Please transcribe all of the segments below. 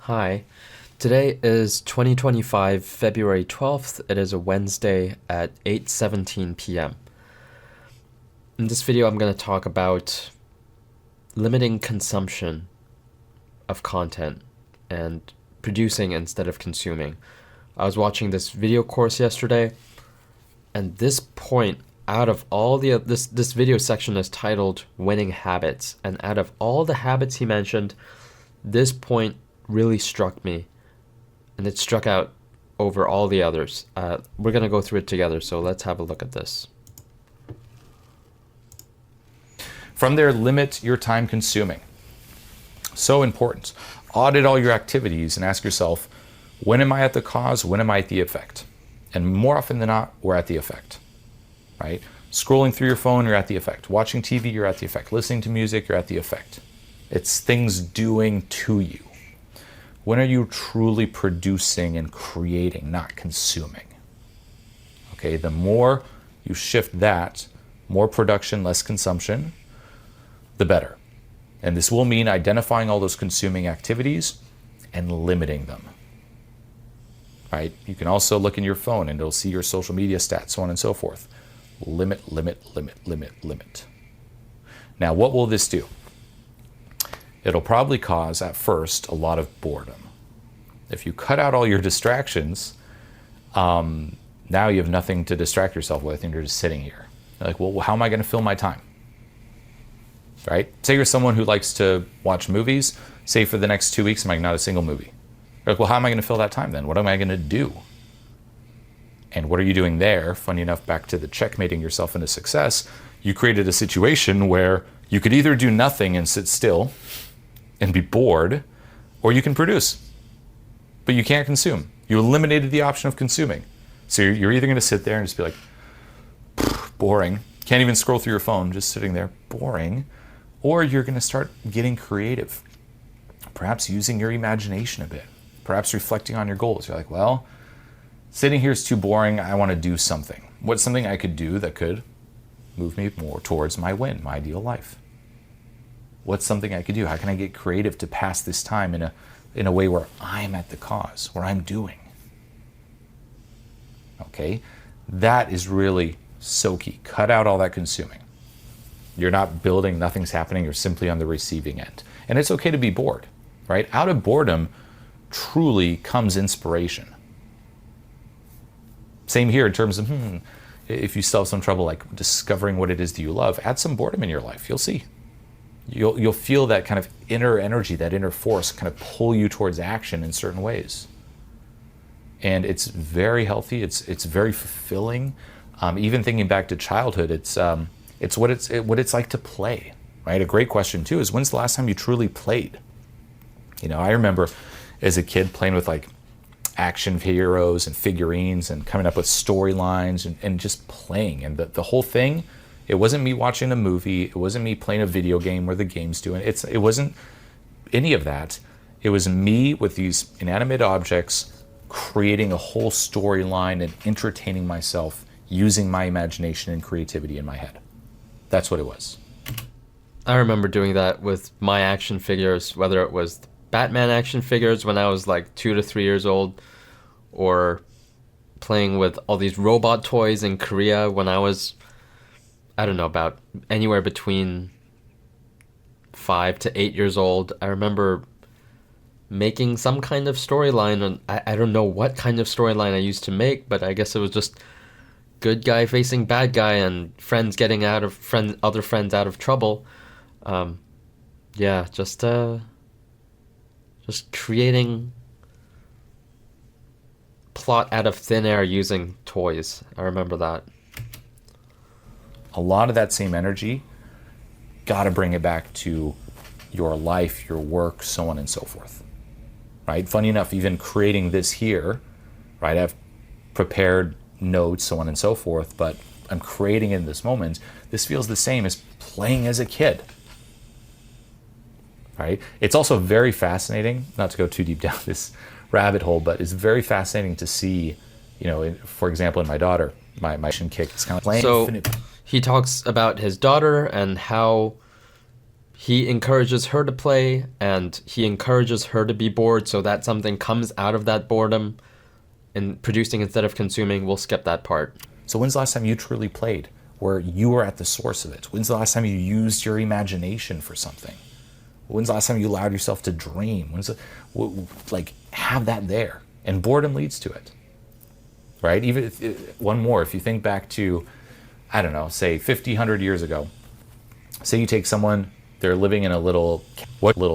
Hi. Today is 2025, February 12th. It is a Wednesday at 8:17 p.m. In this video, I'm going to talk about limiting consumption of content and producing instead of consuming. I was watching this video course yesterday, and this point out of all this video section is titled Winning Habits, and out of all the habits he mentioned, this point really struck me, and it struck out over all the others. We're going to go through it together, so let's have a look at this. From there, limit your time consuming. So important. Audit all your activities and ask yourself, when am I at the cause? When am I at the effect? And more often than not, we're at the effect, right? Scrolling through your phone, you're at the effect. Watching TV, you're at the effect. Listening to music, you're at the effect. It's things doing to you. When are you truly producing and creating, not consuming? Okay, the more you shift that, more production, less consumption, the better. And this will mean identifying all those consuming activities and limiting them. Right? You can also look in your phone and it'll see your social media stats, so on and so forth. Limit, limit, limit, limit, limit. Now, what will this do? It'll probably cause, at first, a lot of boredom. If you cut out all your distractions, now you have nothing to distract yourself with, and you're just sitting here. You're like, well, how am I going to fill my time? Right? Say you're someone who likes to watch movies. Say for the next 2 weeks, I'm like, not a single movie. You're like, well, how am I going to fill that time then? What am I going to do? And what are you doing there? Funny enough, back to the checkmating yourself into success, you created a situation where you could either do nothing and sit still and be bored, or you can produce, but you can't consume. You eliminated the option of consuming. So you're either going to sit there and just be like, boring, can't even scroll through your phone, just sitting there, boring, or you're going to start getting creative, perhaps using your imagination a bit, perhaps reflecting on your goals. You're like, well, sitting here is too boring, I want to do something. What's something I could do that could move me more towards my win, my ideal life? What's something I could do? How can I get creative to pass this time in a way where I'm at the cause, where I'm doing? Okay, that is really so key. Cut out all that consuming. You're not building, nothing's happening, you're simply on the receiving end. And it's okay to be bored, right? Out of boredom truly comes inspiration. Same here in terms of, if you still have some trouble like discovering what it is that you love, add some boredom in your life, you'll see. You'll feel that kind of inner energy, that inner force kind of pull you towards action in certain ways. And it's very healthy, it's very fulfilling. Even thinking back to childhood, it's what it's like to play, right? A great question too is, when's the last time you truly played? You know, I remember as a kid playing with like action heroes and figurines and coming up with storylines and just playing. And the whole thing, it wasn't me watching a movie. It wasn't me playing a video game where the game's doing it. It wasn't any of that. It was me with these inanimate objects creating a whole storyline and entertaining myself using my imagination and creativity in my head. That's what it was. I remember doing that with my action figures, whether it was Batman action figures when I was like 2 to 3 years old, or playing with all these robot toys in Korea when I was, I don't know, about anywhere between 5 to 8 years old. I remember making some kind of storyline, and I don't know what kind of storyline I used to make, but I guess it was just good guy facing bad guy and friends getting other friends out of trouble. Yeah, just creating plot out of thin air using toys. I remember that. A lot of that same energy, got to bring it back to your life, your work, so on and so forth, right? Funny enough, even creating this here, right? I've prepared notes, so on and so forth, but I'm creating in this moment. This feels the same as playing as a kid, right? It's also very fascinating, not to go too deep down this rabbit hole, but it's very fascinating to see, you know, for example, in my daughter, my kick is kind of playing. So he talks about his daughter and how he encourages her to play and he encourages her to be bored so that something comes out of that boredom and producing instead of consuming. We'll skip that part. So when's the last time you truly played where you were at the source of it? When's the last time you used your imagination for something? When's the last time you allowed yourself to dream? Like, have that there. And boredom leads to it, right? Even one more, if you think back to, I don't know, say 50, 100 years ago. Say you take someone, they're living in a little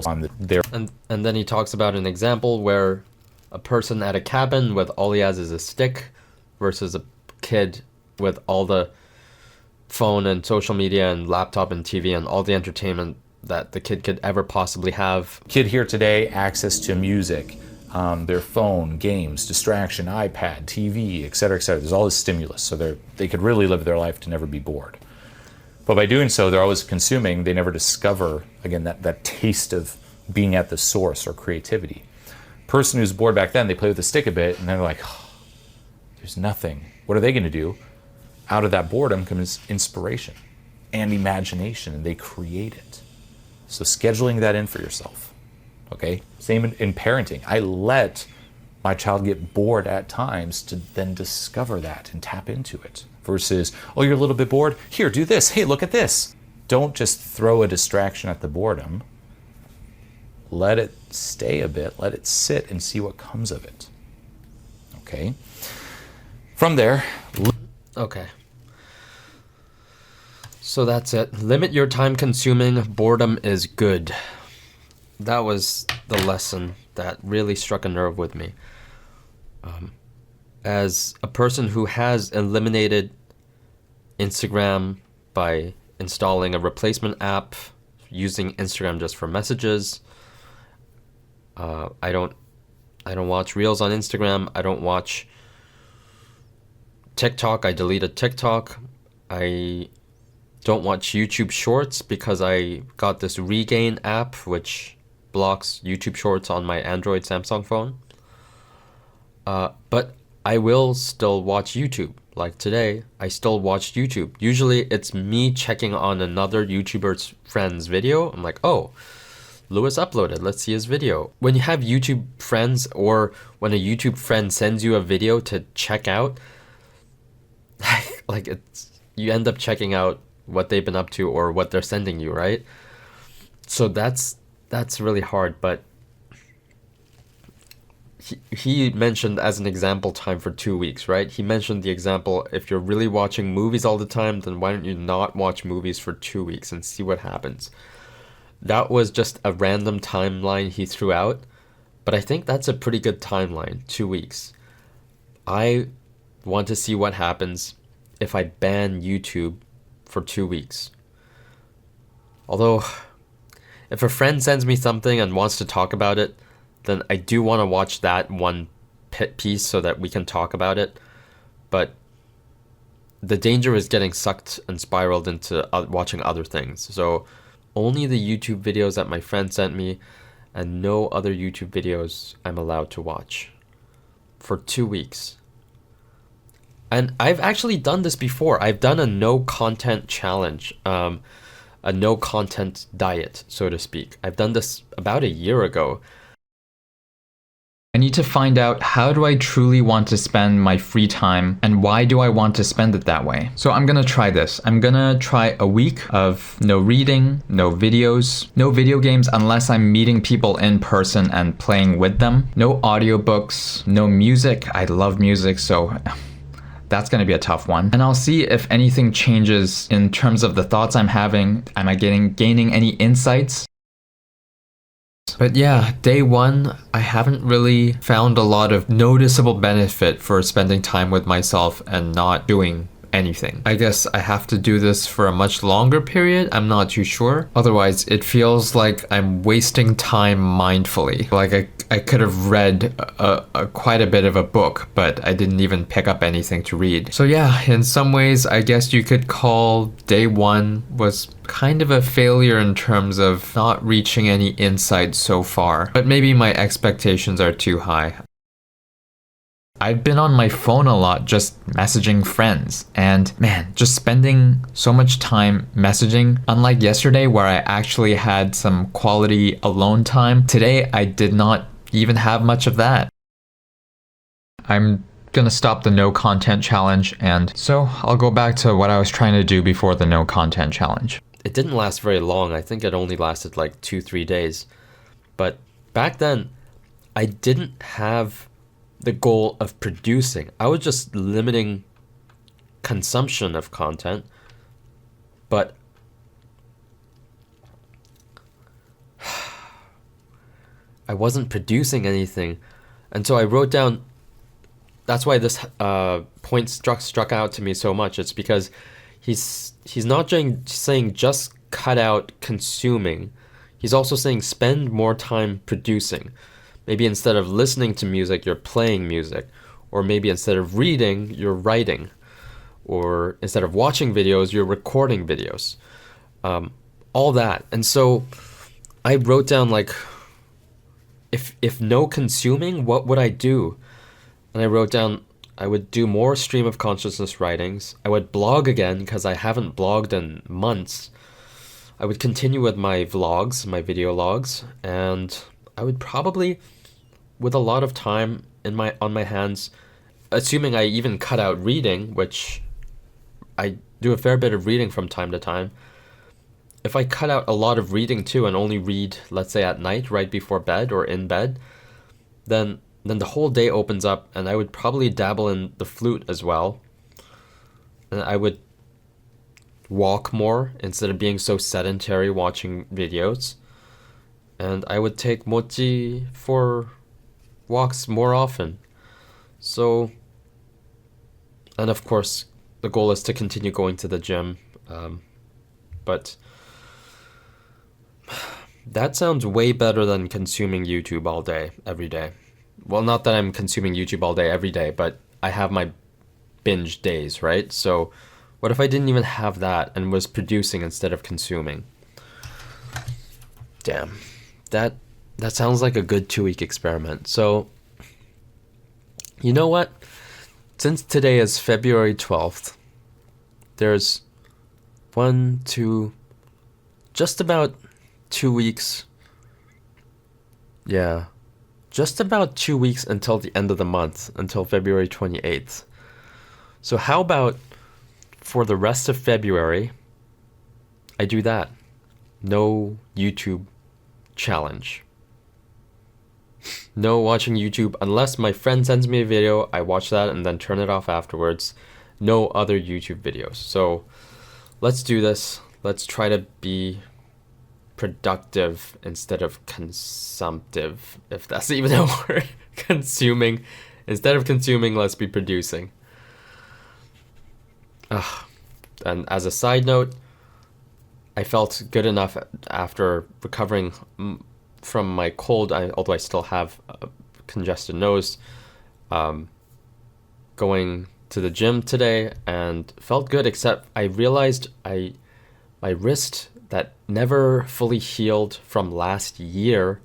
on there. And then he talks about an example where a person at a cabin with all he has is a stick versus a kid with all the phone and social media and laptop and TV and all the entertainment that the kid could ever possibly have. Kid here today, access to music, their phone, games, distraction, iPad, TV, etc., etc. There's all this stimulus, so they could really live their life to never be bored. But by doing so, they're always consuming. They never discover, again, that taste of being at the source or creativity. Person who's bored back then, they play with the stick a bit, and they're like, oh, there's nothing. What are they going to do? Out of that boredom comes inspiration and imagination, and they create it. So scheduling that in for yourself, okay? Same in parenting. I let my child get bored at times to then discover that and tap into it. Versus, oh, you're a little bit bored? Here, do this. Hey, look at this. Don't just throw a distraction at the boredom. Let it stay a bit. Let it sit and see what comes of it. Okay? From there... Okay. So that's it. Limit your time consuming. Boredom is good. That was the lesson that really struck a nerve with me. As a person who has eliminated Instagram by installing a replacement app, using Instagram just for messages, I don't watch Reels on Instagram. I don't watch TikTok. I deleted TikTok. I don't watch YouTube Shorts because I got this Regain app which blocks YouTube Shorts on my Android Samsung phone. But I will still watch YouTube. Like today, I still watched YouTube. Usually it's me checking on another YouTuber's friend's video. I'm like, oh, Lewis uploaded, let's see his video. When you have YouTube friends or when a YouTube friend sends you a video to check out, like you end up checking out what they've been up to or what they're sending you, right? So that's really hard, but he mentioned as an example time for 2 weeks, right? He mentioned the example, if you're really watching movies all the time, then why don't you not watch movies for 2 weeks and see what happens? That was just a random timeline he threw out, but I think that's a pretty good timeline, 2 weeks. I want to see what happens if I ban YouTube for 2 weeks. Although, if a friend sends me something and wants to talk about it, then I do want to watch that one piece so that we can talk about it. But the danger is getting sucked and spiraled into watching other things. So only the YouTube videos that my friend sent me and no other YouTube videos I'm allowed to watch for 2 weeks. And I've actually done this before. I've done a no content challenge, a no content diet, so to speak. I've done this about a year ago. I need to find out, how do I truly want to spend my free time and why do I want to spend it that way? So I'm gonna try this. I'm gonna try a week of no reading, no videos, no video games unless I'm meeting people in person and playing with them, no audiobooks, no music. I love music, so that's gonna be a tough one. And I'll see if anything changes in terms of the thoughts I'm having. Am I gaining any insights? But yeah, day one, I haven't really found a lot of noticeable benefit for spending time with myself and not doing anything. I guess I have to do this for a much longer period. I'm not too sure. Otherwise, it feels like I'm wasting time mindfully. Like I could have read quite a bit of a book, but I didn't even pick up anything to read. So yeah, in some ways, I guess you could call day one was kind of a failure in terms of not reaching any insight so far. But maybe my expectations are too high. I've been on my phone a lot just messaging friends, and man, just spending so much time messaging. Unlike yesterday where I actually had some quality alone time, today I did not even have much of that. I'm gonna stop the no content challenge, and so I'll go back to what I was trying to do before the no content challenge. It didn't last very long. I think it only lasted like 2-3 days. But back then, I didn't have the goal of producing. I was just limiting consumption of content, but I wasn't producing anything. And so I wrote down, that's why this point struck out to me so much. It's because he's not saying just cut out consuming. He's also saying spend more time producing. Maybe instead of listening to music, you're playing music. Or maybe instead of reading, you're writing. Or instead of watching videos, you're recording videos. All that. And so I wrote down, like, if no consuming, what would I do? And I wrote down, I would do more stream of consciousness writings. I would blog again because I haven't blogged in months. I would continue with my vlogs, my video logs, and I would probably, with a lot of time on my hands, assuming I even cut out reading, which I do a fair bit of reading from time to time. If I cut out a lot of reading too and only read, let's say at night, right before bed or in bed, then the whole day opens up, and I would probably dabble in the flute as well. And I would walk more instead of being so sedentary watching videos. And I would take Mochi for walks more often. So, and of course, the goal is to continue going to the gym. But that sounds way better than consuming YouTube all day, every day. Well, not that I'm consuming YouTube all day, every day, but I have my binge days, right? So what if I didn't even have that and was producing instead of consuming? Damn. That sounds like a good 2-week experiment. So, you know what? Since today is February 12th, there's just about 2 weeks. Yeah. Just about 2 weeks until the end of the month, until February 28th. So how about for the rest of February, I do that. No YouTube challenge. No watching YouTube unless my friend sends me a video, I watch that and then turn it off afterwards. No other YouTube videos. So let's do this. Let's try to be productive instead of consumptive, if that's even a word. Consuming. Instead of consuming, let's be producing. And as a side note, I felt good enough after recovering from my cold, although I still have a congested nose, going to the gym today, and felt good, except I realized my wrist that never fully healed from last year,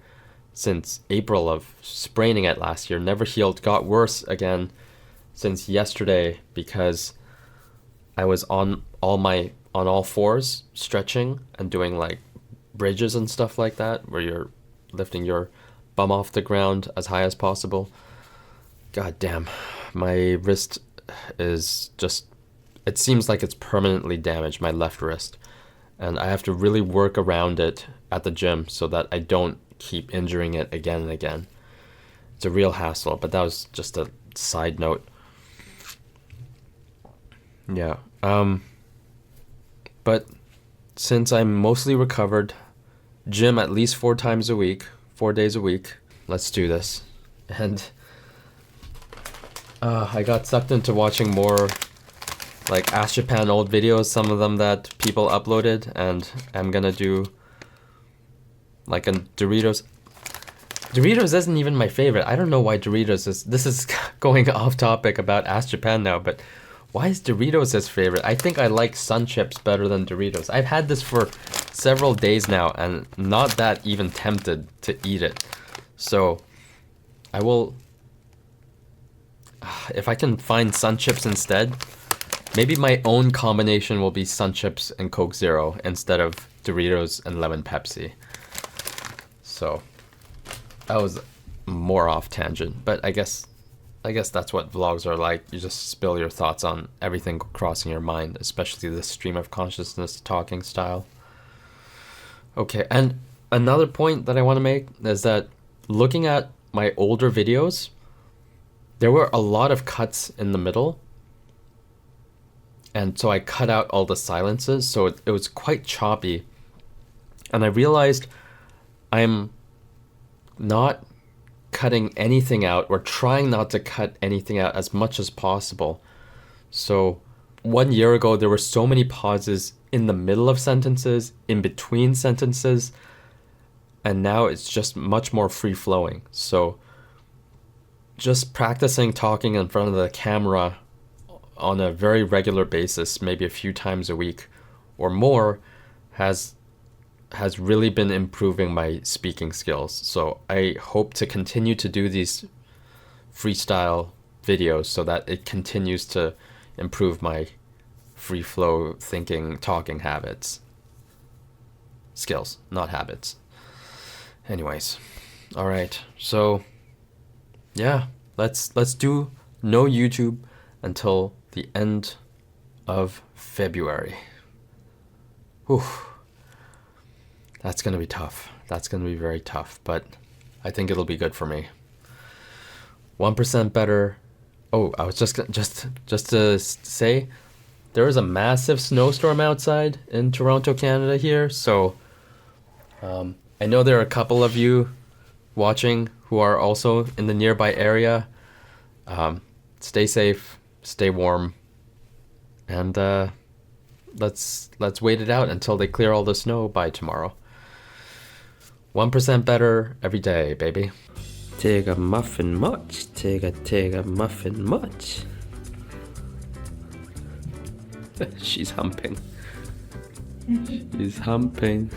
since April of spraining it last year, never healed, got worse again since yesterday because I was on all fours stretching and doing like bridges and stuff like that, where you're lifting your bum off the ground as high as possible. God damn, my wrist is just, it seems like it's permanently damaged, my left wrist. And I have to really work around it at the gym so that I don't keep injuring it again and again. It's a real hassle, but that was just a side note. Yeah. But since I'm mostly recovered, gym at least 4 days a week, let's do this. And I got sucked into watching more like Ask Japan old videos, some of them that people uploaded, and I'm gonna do like a Doritos. Doritos isn't even my favorite. I don't know why Doritos is, this is going off topic about Ask Japan now, but why is Doritos his favorite? I think I like Sun Chips better than Doritos. I've had this for several days now and not that even tempted to eat it. So I will, if I can find Sun Chips instead, maybe my own combination will be Sun Chips and Coke Zero instead of Doritos and Lemon Pepsi. So that was more off tangent, but I guess that's what vlogs are like. You just spill your thoughts on everything crossing your mind, especially the stream of consciousness talking style. Okay, and another point that I want to make is that looking at my older videos, there were a lot of cuts in the middle. And so I cut out all the silences, so it was quite choppy. And I realized I'm not cutting anything out, or trying not to cut anything out as much as possible. So 1 year ago, there were so many pauses in the middle of sentences, in between sentences, and now it's just much more free-flowing. So just practicing talking in front of the camera on a very regular basis, maybe a few times a week or more, has really been improving my speaking skills. So I hope to continue to do these freestyle videos so that it continues to improve my free flow thinking, talking habits. Skills, not habits. Anyways, all right. So yeah, let's do no YouTube until the end of February. Whew. That's going to be tough. That's going to be very tough, but I think it'll be good for me. 1% better. Oh, I was just to say, there is a massive snowstorm outside in Toronto, Canada here. So I know there are a couple of you watching who are also in the nearby area. Stay safe, stay warm, and let's wait it out until they clear all the snow by tomorrow. 1% better every day, baby. Take a muffin much. Take a muffin much. She's humping. She's humping.